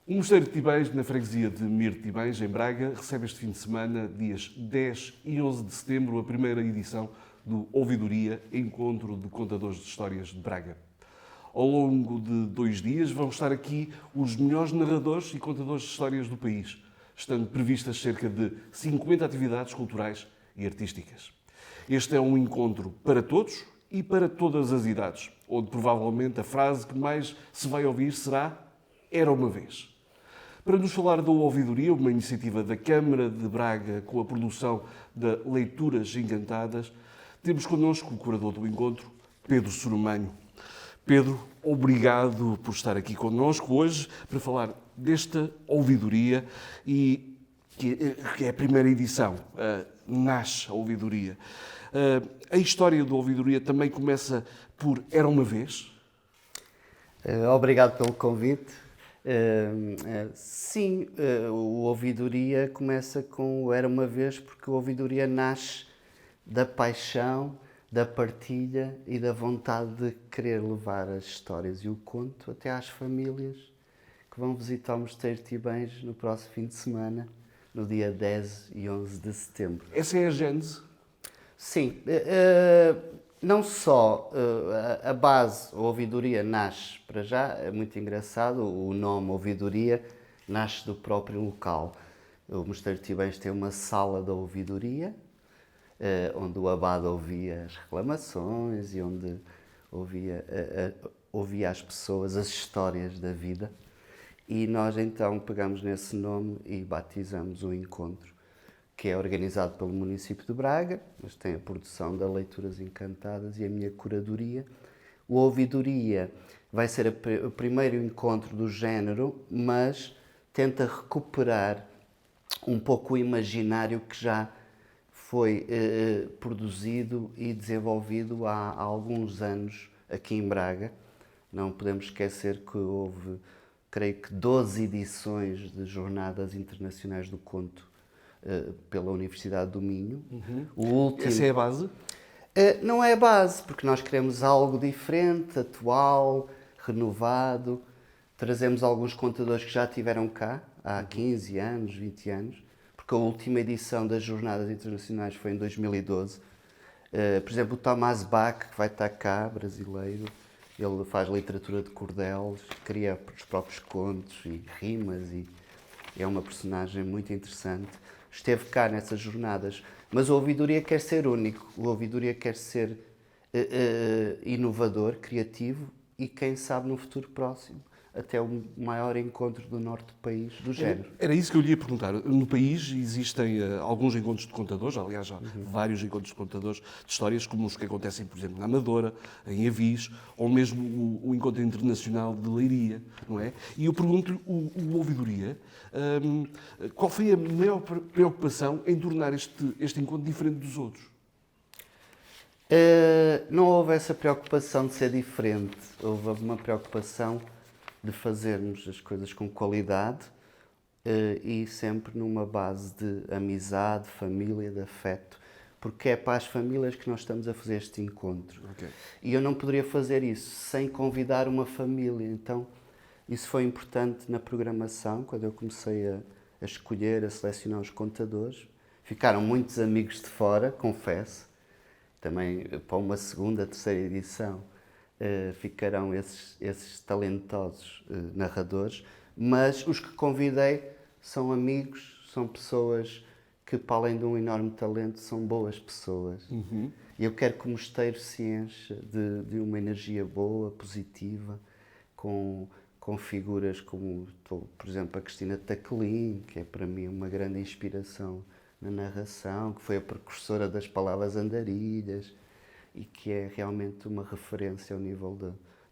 O Mosteiro de Tibães, na freguesia de Mir de Tibães, em Braga, recebe este fim de semana, dias 10 e 11 de setembro, a primeira edição do Ouvidoria, Encontro de Contadores de Histórias de Braga. Ao longo de 2 dias vão estar aqui os melhores narradores e contadores de histórias do país, estando previstas cerca de 50 atividades culturais e artísticas. Este é um encontro para todos e para todas as idades, onde provavelmente a frase que mais se vai ouvir será "Era uma vez". Para nos falar da Ouvidoria, uma iniciativa da Câmara de Braga com a produção da Leituras Encantadas, temos connosco o curador do encontro, Pedro Soromanho. Pedro, obrigado por estar aqui connosco hoje para falar desta Ouvidoria e que é a primeira edição, nasce a Ouvidoria. A história da Ouvidoria também começa por "Era uma vez". Obrigado pelo convite. Sim, o Ouvidoria começa com o "Era uma vez", porque o Ouvidoria nasce da paixão, da partilha e da vontade de querer levar as histórias e o conto até às famílias que vão visitar o Mosteiro de Tibães no próximo fim de semana, no dia 10 e 11 de setembro. Essa é a gênese? Sim, não só a base, a Ouvidoria nasce, para já, é muito engraçado, o nome Ouvidoria nasce do próprio local. O Mosteiro de Tibães tem uma sala da Ouvidoria, onde o abade ouvia as reclamações e onde ouvia as pessoas, as histórias da vida. E nós então pegamos nesse nome e batizamos o encontro, que é organizado pelo município de Braga, mas tem a produção da Leituras Encantadas e a minha curadoria. O Ouvidoria vai ser o primeiro encontro do género, mas tenta recuperar um pouco o imaginário que já foi produzido e desenvolvido há alguns anos aqui em Braga. Não podemos esquecer que houve, creio que, 12 edições de Jornadas Internacionais do Conto pela Universidade do Minho. O último... Essa é a base? Não é a base, porque nós queremos algo diferente, atual, renovado. Trazemos alguns contadores que já estiveram cá há 15 anos, 20 anos, porque a última edição das Jornadas Internacionais foi em 2012. Por exemplo, o Tomás Bach, que vai estar cá, brasileiro, ele faz literatura de cordelos, cria os próprios contos e rimas e é uma personagem muito interessante. Esteve cá nessas jornadas, mas o Ouvidoria quer ser único, o Ouvidoria quer ser inovador, criativo e, quem sabe, no futuro próximo, até o maior encontro do norte do país do género. Era isso que eu lhe ia perguntar. No país existem alguns encontros de contadores, aliás, já vários encontros de contadores de histórias, como os que acontecem, por exemplo, na Amadora, em Avis, ou mesmo o Encontro Internacional de Leiria, não é? E eu pergunto-lhe, o Ouvidoria, qual foi a maior preocupação em tornar este encontro diferente dos outros? Não houve essa preocupação de ser diferente, houve uma preocupação de fazermos as coisas com qualidade e sempre numa base de amizade, família, de afeto, porque é para as famílias que nós estamos a fazer este encontro. Okay. E eu não poderia fazer isso sem convidar uma família, então isso foi importante na programação, quando eu comecei a escolher, a selecionar os contadores. Ficaram muitos amigos de fora, confesso, também para uma segunda, terceira edição. Ficarão esses talentosos narradores, mas os que convidei são amigos, são pessoas que, para além de um enorme talento, são boas pessoas. E eu quero que o mosteiro se encha de uma energia boa, positiva, com figuras como, por exemplo, a Cristina Taquelin, que é para mim uma grande inspiração na narração, que foi a precursora das palavras andarilhas, e que é realmente uma referência ao nível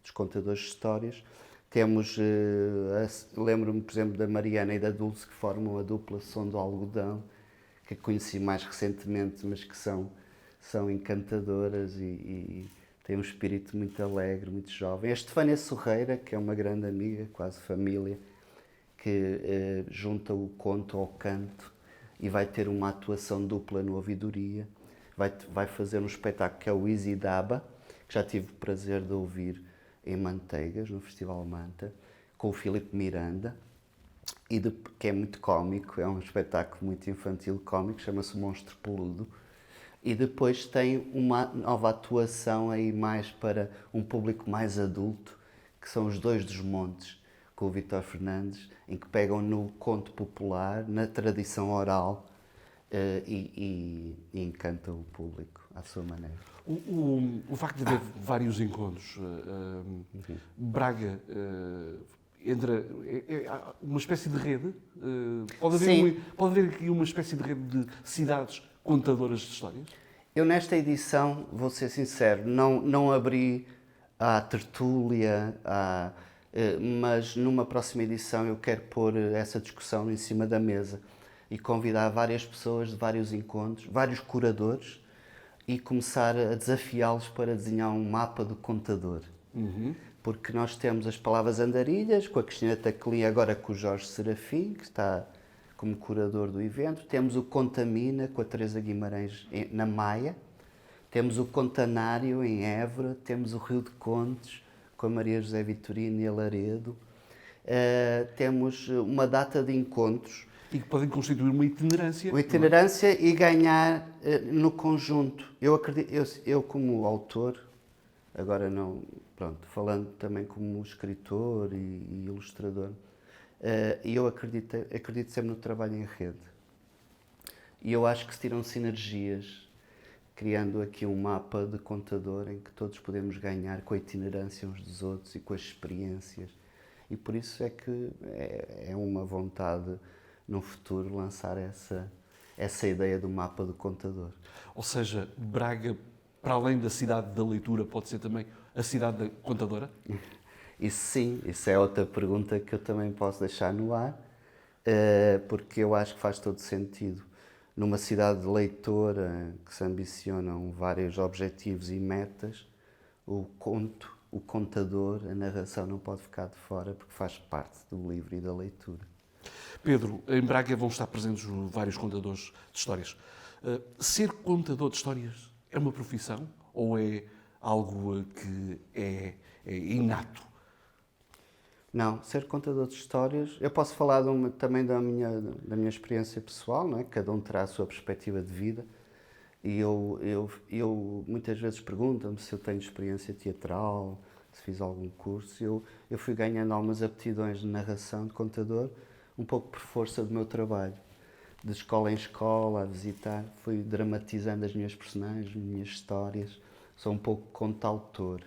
dos contadores de histórias. Temos, lembro-me, por exemplo, da Mariana e da Dulce, que formam a dupla Som do Algodão, que conheci mais recentemente, mas que são encantadoras e têm um espírito muito alegre, muito jovem. A Estefânia Sorreira, que é uma grande amiga, quase família, que junta o conto ao canto e vai ter uma atuação dupla no Ouvidoria. Vai fazer um espetáculo que é o Easy Daba, que já tive o prazer de ouvir em Manteigas, no Festival Manta, com o Filipe Miranda. que é muito cómico, é um espetáculo muito infantil cómico, chama-se Monstro Peludo. E depois tem uma nova atuação aí mais para um público mais adulto, que são Os Dois dos Montes, com o Vítor Fernandes, em que pegam no conto popular, na tradição oral, e encantam o público à sua maneira. O facto de haver vários encontros, Braga entra, há uma espécie de rede, pode haver aqui uma espécie de rede de cidades contadoras de histórias? Eu nesta edição, vou ser sincero, não abri à tertúlia, mas numa próxima edição eu quero pôr essa discussão em cima da mesa e convidar várias pessoas de vários encontros, vários curadores, e começar a desafiá-los para desenhar um mapa do contador. Porque nós temos as palavras andarilhas, com a Cristina Taclin, agora com o Jorge Serafim, que está como curador do evento. Temos o Contamina, com a Teresa Guimarães, na Maia. Temos o Contanário, em Évora. Temos o Rio de Contes, com a Maria José Vitorino e a Laredo. Temos uma data de encontros. E que podem constituir uma itinerância. Uma itinerância e ganhar no conjunto. Eu acredito, eu como autor, agora não, pronto, falando também como escritor e ilustrador, eu acredito sempre no trabalho em rede. E eu acho que se tiram sinergias, criando aqui um mapa de contador em que todos podemos ganhar com a itinerância uns dos outros e com as experiências. E por isso é que é uma vontade no futuro lançar essa ideia do mapa do contador. Ou seja, Braga, para além da cidade da leitura, pode ser também a cidade da contadora? Isso sim, isso é outra pergunta que eu também posso deixar no ar, porque eu acho que faz todo sentido. Numa cidade leitora que se ambicionam vários objetivos e metas, o conto, o contador, a narração não pode ficar de fora porque faz parte do livro e da leitura. Pedro, em Braga vão estar presentes vários contadores de histórias. Ser contador de histórias é uma profissão ou é algo que é inato? Não, ser contador de histórias, eu posso falar também da minha experiência pessoal, não é? Cada um terá a sua perspectiva de vida, e eu muitas vezes perguntam-me se eu tenho experiência teatral, se fiz algum curso. Eu fui ganhando algumas aptidões de narração, de contador, um pouco por força do meu trabalho. De escola em escola, a visitar, fui dramatizando as minhas personagens, as minhas histórias, sou um pouco contautor.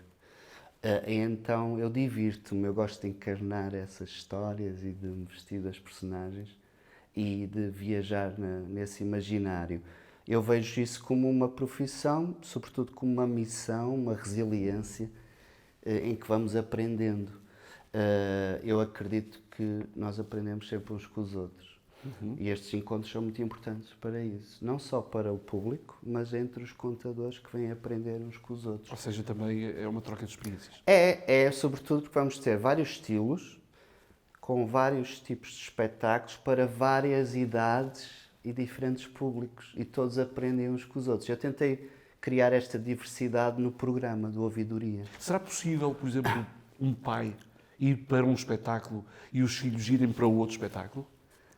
Então eu divirto-me, eu gosto de encarnar essas histórias e de me vestir das personagens e de viajar nesse imaginário. Eu vejo isso como uma profissão, sobretudo como uma missão, uma resiliência em que vamos aprendendo. Eu acredito que nós aprendemos sempre uns com os outros. E estes encontros são muito importantes para isso. Não só para o público, mas entre os contadores que vêm aprender uns com os outros. Ou seja, também é uma troca de experiências. É sobretudo porque vamos ter vários estilos, com vários tipos de espetáculos, para várias idades e diferentes públicos. E todos aprendem uns com os outros. Eu tentei criar esta diversidade no programa do Ouvidoria. Será possível, por exemplo, um pai ir para um espetáculo e os filhos irem para outro espetáculo?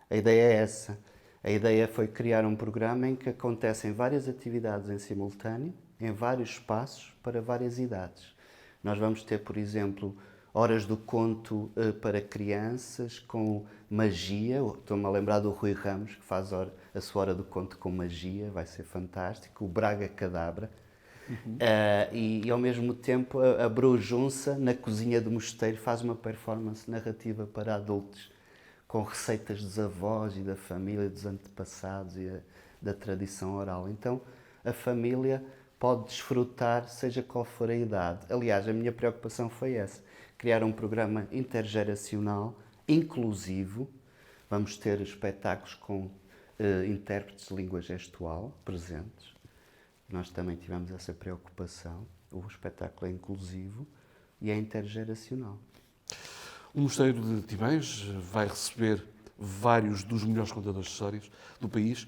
A ideia é essa. A ideia foi criar um programa em que acontecem várias atividades em simultâneo, em vários espaços, para várias idades. Nós vamos ter, por exemplo, horas do conto para crianças, com magia. Estou-me a lembrar do Rui Ramos, que faz a sua hora do conto com magia, vai ser fantástico. O Braga Cadabra. E ao mesmo tempo a Brujunça, na cozinha do mosteiro, faz uma performance narrativa para adultos, com receitas dos avós e da família, dos antepassados e da tradição oral. Então, a família pode desfrutar, seja qual for a idade. Aliás, a minha preocupação foi essa, criar um programa intergeracional, inclusivo. Vamos ter espetáculos com intérpretes de língua gestual presentes. Nós também tivemos essa preocupação. O espetáculo é inclusivo e é intergeracional. O Mosteiro de Timães vai receber vários dos melhores contadores de histórias do país.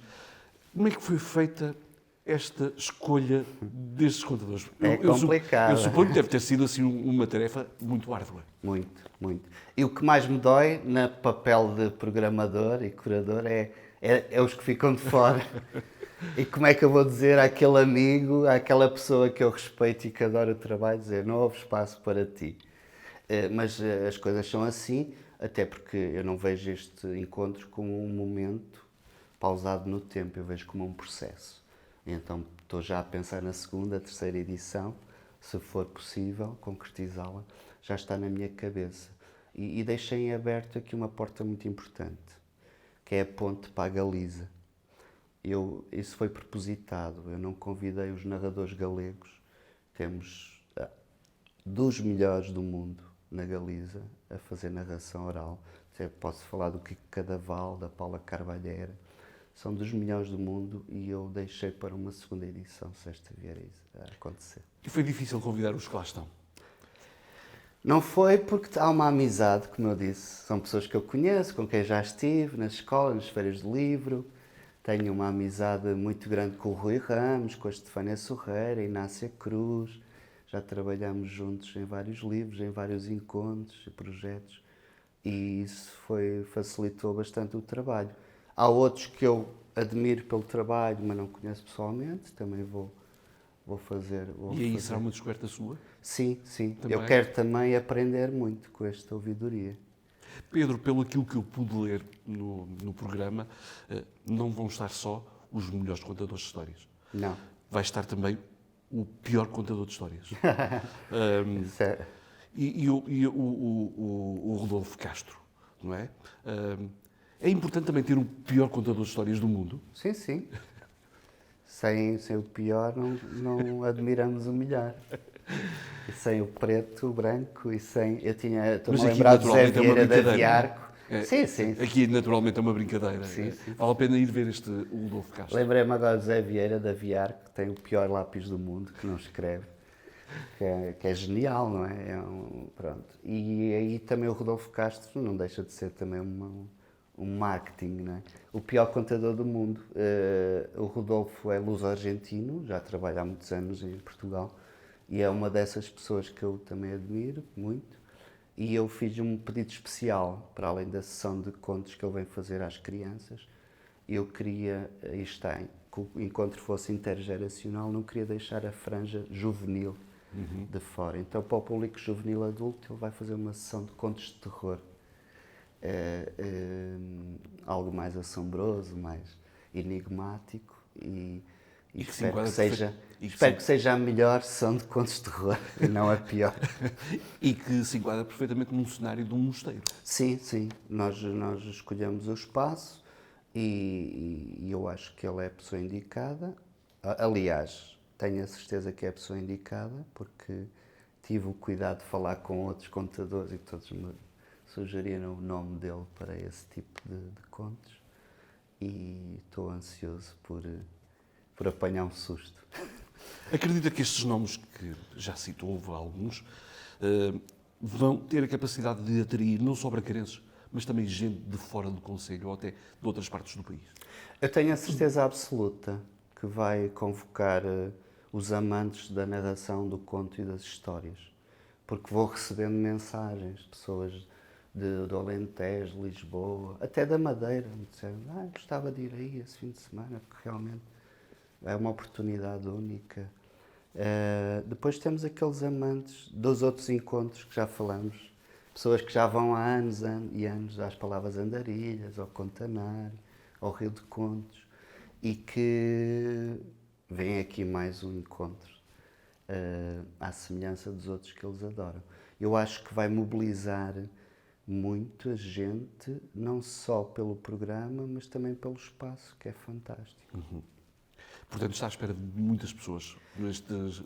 Como é que foi feita esta escolha destes contadores? É complicado. Eu suponho que deve ter sido assim uma tarefa muito árdua. Muito, muito. E o que mais me dói no papel de programador e curador é os que ficam de fora. E como é que eu vou dizer àquele amigo, àquela pessoa que eu respeito e que adora o trabalho, dizer não houve espaço para ti. Mas as coisas são assim, até porque eu não vejo este encontro como um momento pausado no tempo, eu vejo como um processo. Então estou já a pensar na segunda, terceira edição, se for possível concretizá-la, já está na minha cabeça. E deixei em aberto aqui uma porta muito importante, que é a ponte para a Galiza. Isso foi propositado, eu não convidei os narradores galegos, temos dos melhores do mundo na Galiza a fazer narração oral. Posso falar do Kiko Cadaval, da Paula Carvalheira, são dos melhores do mundo e eu deixei para uma segunda edição, se esta vier a acontecer. E foi difícil convidar os que lá estão? Não foi porque há uma amizade, como eu disse, são pessoas que eu conheço, com quem já estive nas escolas, nas feiras de livro. Tenho uma amizade muito grande com o Rui Ramos, com a Estefânia Sorreira, a Inácia Cruz. Já trabalhamos juntos em vários livros, em vários encontros e projetos. E isso facilitou bastante o trabalho. Há outros que eu admiro pelo trabalho, mas não conheço pessoalmente. Também vou fazer. E aí será uma descoberta sua? Sim, sim. Também? Eu quero também aprender muito com esta ouvidoria. Pedro, pelo aquilo que eu pude ler no programa, não vão estar só os melhores contadores de histórias. Não. Vai estar também o pior contador de histórias. Isso é... E o Rodolfo Castro, não é? É importante também ter o pior contador de histórias do mundo. Sim, sim. Sem o pior, não admiramos o melhor. E sem o preto, o branco, e sem... Estou-me a lembrar de Zé Vieira da Viarco. Sim. Aqui, naturalmente, é uma brincadeira. Sim. Vale a pena ir ver o Rodolfo Castro. Lembrei-me agora de Zé Vieira da Viarco, que tem o pior lápis do mundo, que não escreve. Que é genial, não é? Pronto. E aí também o Rodolfo Castro não deixa de ser também um marketing, não é? O pior contador do mundo. O Rodolfo é luso-argentino, já trabalha há muitos anos em Portugal, e é uma dessas pessoas que eu também admiro muito. E eu fiz um pedido especial, para além da sessão de contos que ele vem fazer às crianças. Eu queria, que o encontro fosse intergeracional, não queria deixar a franja juvenil de fora. Então, para o público juvenil adulto, ele vai fazer uma sessão de contos de terror. Algo mais assombroso, mais enigmático e espero que seja a melhor sessão de contos de terror e não a pior. E que se enquadra perfeitamente num cenário de um mosteiro. Sim. Nós escolhemos o espaço e eu acho que ele é a pessoa indicada. Aliás, tenho a certeza que é a pessoa indicada porque tive o cuidado de falar com outros contadores e todos me sugeriram o nome dele para esse tipo de contos e estou ansioso por apanhar um susto. Acredita que estes nomes, que já citou, houve alguns, vão ter a capacidade de atrair não só bracarenses, mas também gente de fora do concelho ou até de outras partes do país? Eu tenho a certeza absoluta que vai convocar os amantes da narração, do conto e das histórias, porque vou recebendo mensagens de pessoas do Alentejo, Lisboa, até da Madeira, me disseram, gostava de ir aí esse fim de semana, porque realmente é uma oportunidade única. Depois temos aqueles amantes dos outros encontros que já falamos, pessoas que já vão há anos e anos às Palavras Andarilhas, ao Contanário, ao Rio de Contos, e que vêm aqui mais um encontro, à semelhança dos outros que eles adoram. Eu acho que vai mobilizar muita gente, não só pelo programa, mas também pelo espaço, que é fantástico. Portanto, está à espera de muitas pessoas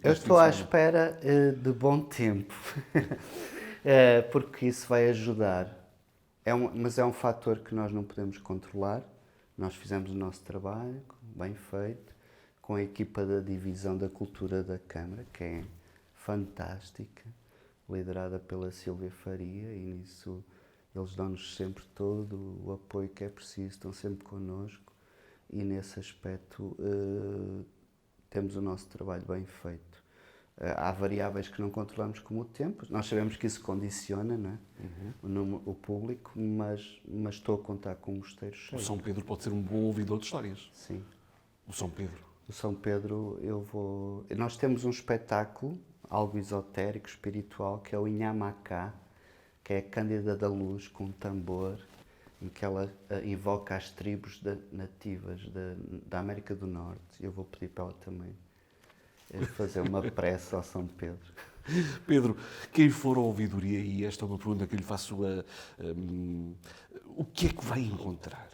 Eu estou à espera de bom tempo, porque isso vai ajudar. Mas é um fator que nós não podemos controlar. Nós fizemos o nosso trabalho, bem feito, com a equipa da Divisão da Cultura da Câmara, que é fantástica, liderada pela Sílvia Faria, e nisso eles dão-nos sempre todo o apoio que é preciso, estão sempre connosco. E nesse aspecto temos o nosso trabalho bem feito. Há variáveis que não controlamos, como o tempo. Nós sabemos que isso condiciona, não é? O público, mas estou a contar com um mosteiro cheio. O São Pedro pode ser um bom ouvidor de histórias. Sim. O São Pedro. O São Pedro, nós temos um espetáculo, algo esotérico, espiritual, que é o Inhamacá, que é a Cândida da Luz com um tambor, em que ela invoca as tribos nativas da América do Norte. Eu vou pedir para ela também fazer uma prece ao São Pedro. Pedro, quem for à ouvidoria, e esta é uma pergunta que eu lhe faço, o que é que vai encontrar?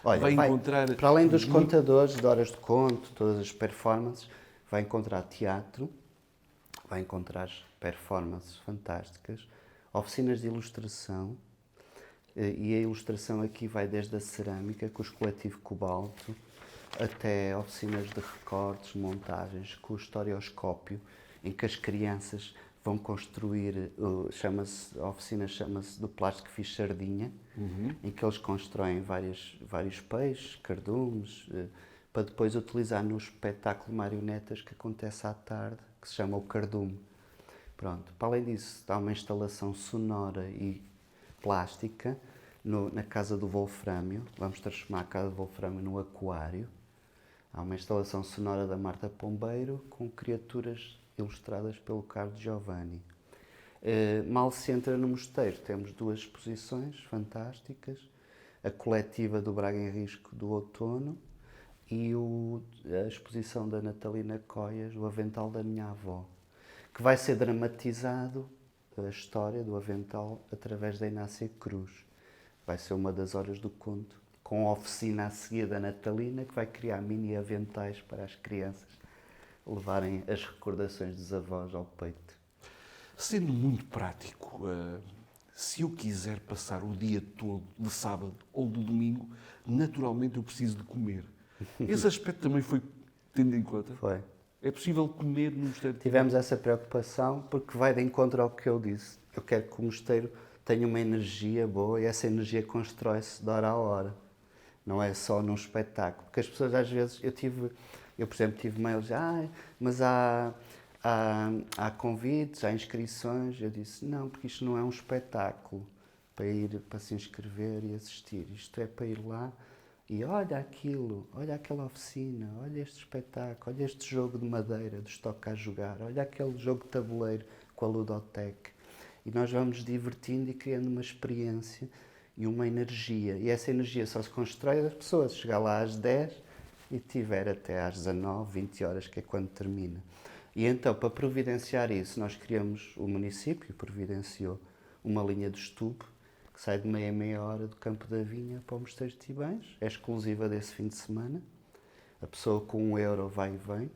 Olha, vai encontrar... para além dos contadores de horas de conto, todas as performances, vai encontrar teatro, vai encontrar performances fantásticas, oficinas de ilustração, e a ilustração aqui vai desde a cerâmica, com o coletivo Cobalto, até oficinas de recortes, montagens, com o historioscópio, em que as crianças vão construir, a oficina chama-se do Plástico Fiz Sardinha, em que eles constroem vários peixes, cardumes, para depois utilizar no espetáculo marionetas que acontece à tarde, que se chama o Cardume. Pronto. Para além disso, há uma instalação sonora e plástica na Casa do Wolfrâmio. Vamos transformar a Casa do Wolfrâmio num aquário. Há uma instalação sonora da Marta Pombeiro com criaturas ilustradas pelo Carlos Giovanni. Mal se entra no mosteiro, temos 2 exposições fantásticas. A coletiva do Braga em Risco do outono e a exposição da Natalina Coias, o Avental da Minha Avó, que vai ser dramatizado, a história do avental, através da Inácia Cruz. Vai ser uma das horas do conto, com a oficina a seguir da Natalina, que vai criar mini aventais para as crianças levarem as recordações dos avós ao peito. Sendo muito prático, se eu quiser passar o dia todo de sábado ou de domingo, naturalmente eu preciso de comer. Esse aspecto também foi tendo em conta? Foi. É possível comer no mosteiro? Tivemos essa preocupação porque vai de encontro ao que eu disse. Eu quero que o mosteiro tenha uma energia boa e essa energia constrói-se de hora a hora. Não é só num espetáculo. Porque as pessoas às vezes, eu por exemplo, tive mails, mas há convites, há inscrições. Eu disse, não, porque isto não é um espetáculo para se inscrever e assistir. Isto é para ir lá e olha aquilo, olha aquela oficina, olha este espetáculo, olha este jogo de madeira dos Toca a Jogar, olha aquele jogo de tabuleiro com a Ludotec. E nós vamos divertindo e criando uma experiência e uma energia. E essa energia só se constrói das pessoas. Chegar lá às 10 e tiver até às 19, 20 horas, que é quando termina. E então, para providenciar isso, nós criamos, o município providenciou uma linha do Estube, que sai de meia hora do Campo da Vinha para o Mosteiro de Tibães, é exclusiva desse fim de semana. A pessoa com €1 vai e vem.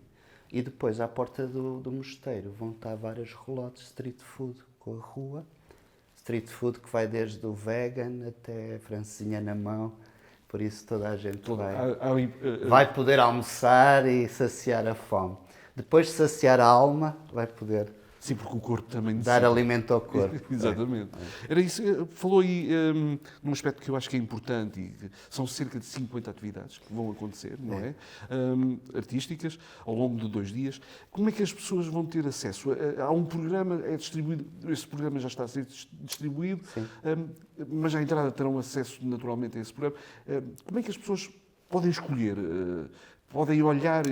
E depois, à porta do mosteiro, vão estar vários relotes de street food com a rua. Street food que vai desde o vegan até a francesinha na mão. Por isso toda a gente vai poder almoçar e saciar a fome. Depois de saciar a alma, vai poder... Sim, porque o corpo também dar alimento ao corpo. Exatamente. Era isso. Falou aí num aspecto que eu acho que é importante. E são cerca de 50 atividades que vão acontecer, não é? Artísticas, ao longo de 2 dias. Como é que as pessoas vão ter acesso? Há um programa, é distribuído, esse programa já está a ser distribuído, mas à entrada terão acesso naturalmente a esse programa. Como é que as pessoas podem escolher? Podem olhar?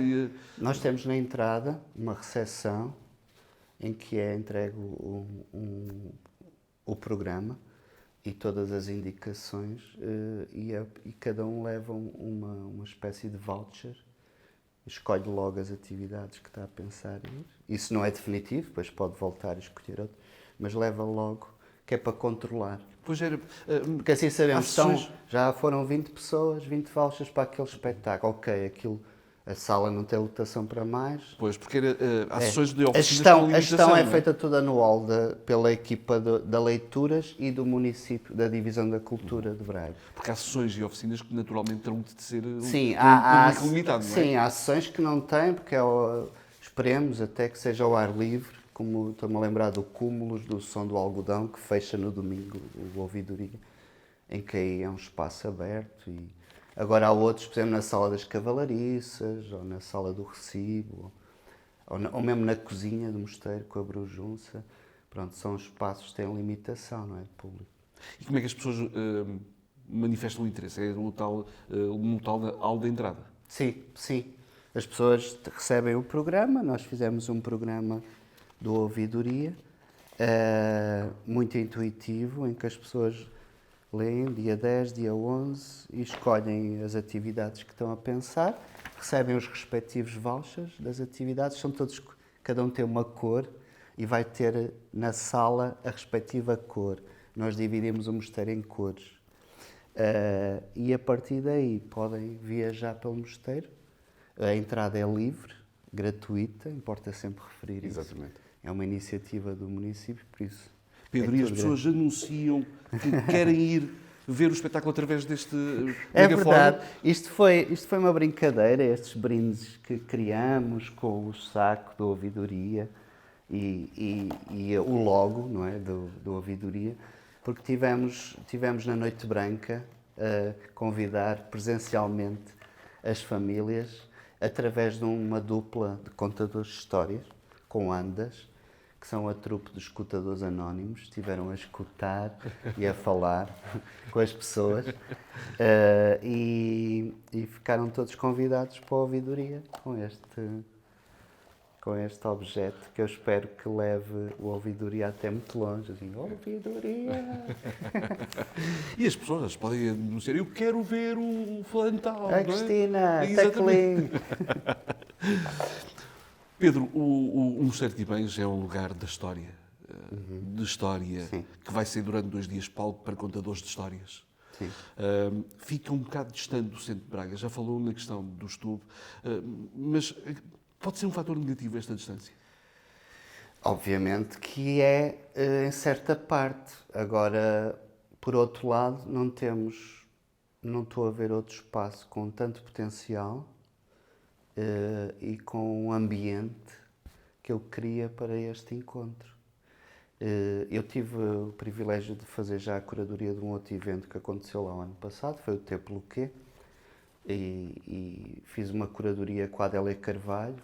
Nós temos na entrada uma recepção em que é entregue o programa e todas as indicações e cada um leva uma espécie de voucher, escolhe logo as atividades que está a pensar ir. Isso não é definitivo, depois pode voltar a escolher outro, mas leva logo, que é para controlar. Pois era, porque assim sabemos, já foram 20 pessoas, 20 vouchers para aquele espetáculo. Ok, aquilo... A sala não tem lotação para mais. Pois, porque há sessões de oficinas com limitação. A gestão é feita toda anual pela equipa da Leituras e do município, da Divisão da Cultura de Braga. Porque há sessões e oficinas que naturalmente terão de ser público limitado, não é? Sim, há sessões que não têm, porque esperemos até que seja ao ar livre, como estou-me a lembrar do Cúmulos, do Som do Algodão, que fecha no domingo, o Ouvidoria, em que aí é um espaço aberto Agora há outros, por exemplo, na sala das cavalariças, ou na sala do recibo, ou mesmo na cozinha do mosteiro, com a brujunça. Pronto, são espaços que têm limitação, não é, de público. E como é que as pessoas manifestam o interesse? É no tal da hall de entrada? Sim, sim. As pessoas recebem o programa, nós fizemos um programa do Ouvidoria, muito intuitivo, em que as pessoas leem dia 10, dia 11 e escolhem as atividades que estão a pensar, recebem os respectivos vouchers das atividades, são todos, cada um tem uma cor e vai ter na sala a respectiva cor. Nós dividimos o mosteiro em cores. E a partir daí podem viajar pelo mosteiro. A entrada é livre, gratuita, importa sempre referir isso. Exatamente. É uma iniciativa do município, por isso. Pedro, e as pessoas anunciam que querem ir ver o espetáculo através deste É megafone? verdade. Isto foi uma brincadeira, estes brindes que criamos com o saco da ouvidoria e o logo, não é, do ouvidoria, porque tivemos na Noite Branca a convidar presencialmente as famílias através de uma dupla de contadores de histórias, com andas, que são a trupe dos escutadores anónimos, estiveram a escutar e a falar com as pessoas e ficaram todos convidados para a ouvidoria com este objeto que eu espero que leve o ouvidoria até muito longe. Assim, ouvidoria! E as pessoas podem anunciar, eu quero ver o Fantal, A não é? Cristina, Exatamente. Teclin! Pedro, o Mosteiro de Ibães é um lugar da história, de história, Sim. que vai ser durante 2 dias palco para contadores de histórias. Sim. Fica um bocado distante do centro de Braga, já falou na questão do estudo, mas pode ser um fator negativo esta distância? Obviamente que é em certa parte. Agora, por outro lado, não estou a ver outro espaço com tanto potencial e com um ambiente que eu queria para este encontro. Eu tive o privilégio de fazer já a curadoria de um outro evento que aconteceu lá o ano passado, foi o Templo Quê, e fiz uma curadoria com a Adélia Carvalho,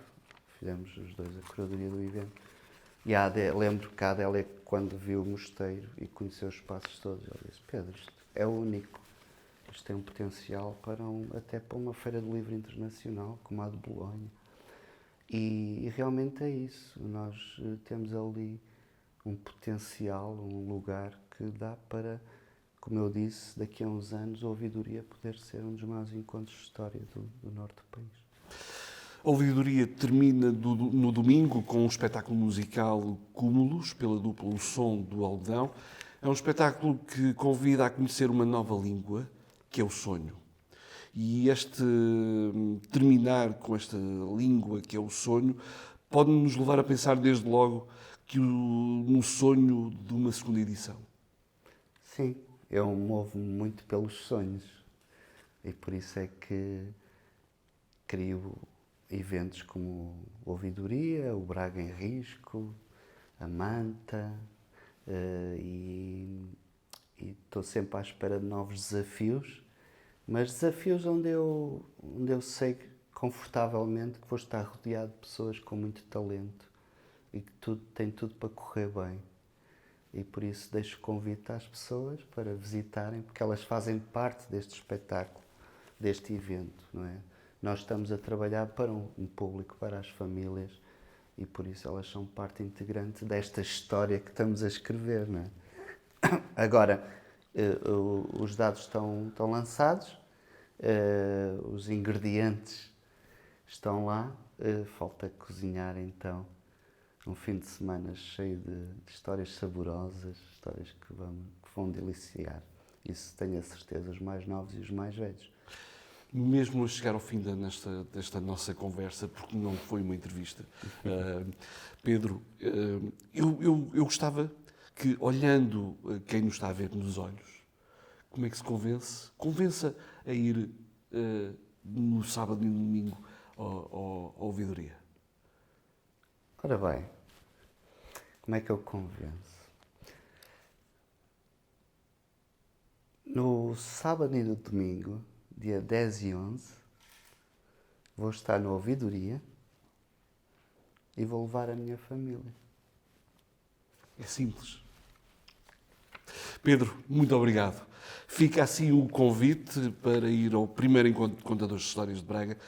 fizemos os dois a curadoria do evento. E lembro que a Adélia, quando viu o mosteiro e conheceu os espaços todos, ela disse: Pedro, isto é único, isto tem um potencial até para uma feira do livro internacional, como a de Bolonha. E realmente é isso, nós temos ali um potencial, um lugar que dá para, como eu disse, daqui a uns anos a ouvidoria poder ser um dos maiores encontros de história do norte do país. A ouvidoria termina no domingo com um espetáculo musical Cúmulos, pela dupla O Som do Algodão. É um espetáculo que convida a conhecer uma nova língua, que é o sonho. E terminar com esta língua, que é o sonho, pode nos levar a pensar desde logo no sonho de uma segunda edição. Sim, eu movo-me muito pelos sonhos e por isso é que crio eventos como Ouvidoria, o Braga em Risco, a Manta e estou sempre à espera de novos desafios, mas desafios onde eu sei confortavelmente que vou estar rodeado de pessoas com muito talento e que tem tudo para correr bem. E por isso deixo o convite às pessoas para visitarem, porque elas fazem parte deste espetáculo, deste evento, não é? Nós estamos a trabalhar para um público, para as famílias, e por isso elas são parte integrante desta história que estamos a escrever, não é? Agora, os dados estão lançados, os ingredientes estão lá, falta cozinhar então um fim de semana cheio de histórias saborosas, histórias que vão deliciar. Isso tenho a certeza, os mais novos e os mais velhos. Mesmo a chegar ao fim desta nossa conversa, porque não foi uma entrevista, Pedro, eu gostava que, olhando quem nos está a ver nos olhos, como é que se convença a ir no sábado e no domingo à ouvidoria? Ora bem, como é que eu convenço? No sábado e no domingo, dia 10 e 11, vou estar na ouvidoria e vou levar a minha família. É simples. Pedro, muito obrigado. Fica assim o convite para ir ao primeiro encontro de contadores de histórias de Braga,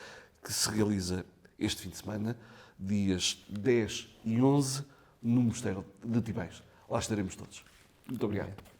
que se realiza este fim de semana, dias 10 e 11, no Mosteiro de Tibães. Lá estaremos todos. Muito obrigado.